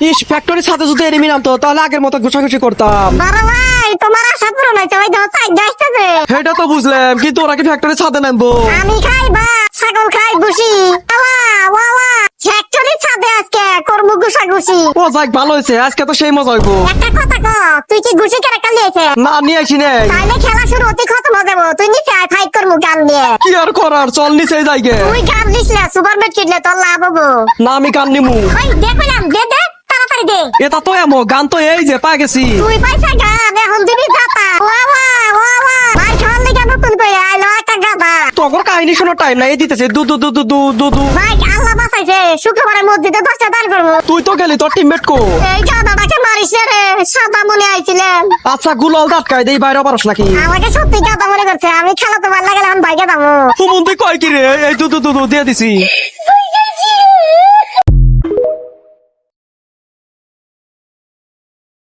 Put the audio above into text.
ইস ফ্যাক্টরির সাথে যদি এনিমি নামতো তাহলে আগের মতো ঘুষাঘুষি করতাম। বড় ভাই তোমার আশা পূরণ হয়েছে, ওই দেখো সাইড আসতেছে। সেটা তো বুঝলাম, কিন্তু ওরা কি ফ্যাক্টরির সাথে নামবো? আমি খাই ভাত, ছাগল খাই ভুসি। ওয়া ওয়া ফ্যাক্টরির ছাদে আজকে করবো ঘুষাঘুষি। ও যাক, ভালো হয়েছে, আজকে তো সেই মজা হইবো। একটা কথা ক, তুই কি ঘুষি কেটে কালিয়েছে? না নিয়ে আসি নাই। তাইলে খেলা শুরু হতে খতম হয়ে যাবো। তুই নিচে আয়, ফাইট করবো গান দিয়ে। কি আর করার, চল নিচে যাই গে। তুই গান দিস না, সুপার মেট কিনলে তোর লাভ হবো। না আমি গান নিমু। ওই দেখলাম, দে দে তাড়াতাড়ি দে। এটা তো এমন গান তো এই যে পাই গেছি। তুই পাইছা গান, এখন দিবি যাতা। ওয়া ভাই খাওয়ার লেগে নতুন করে আইলো একটা গাদা। তোর কাহিনী শোনার টাইম নাই, দিতেছে দু দু দু দু দু দু দু। ভাই আল্লাহ বাঁচাইছে, শুক্রবারে মসজিদে 10টা দান করবো। তুই তো গেলি, তোর টিমমেট কো? এই গাদাটাকে মারিস না রে, সাদা মনে আইছিলেন। আচ্ছা গুলাল দাটকাই দেই, বাইরে পারস নাকি? আমাকে সত্যি গাদা মনে করছে, আমি খেলা তো ভালো লাগে, আমি ভাইকে দামো। হুমুন্দি কয় কি রে? এই দু দু দু দু দিয়ে দিছি।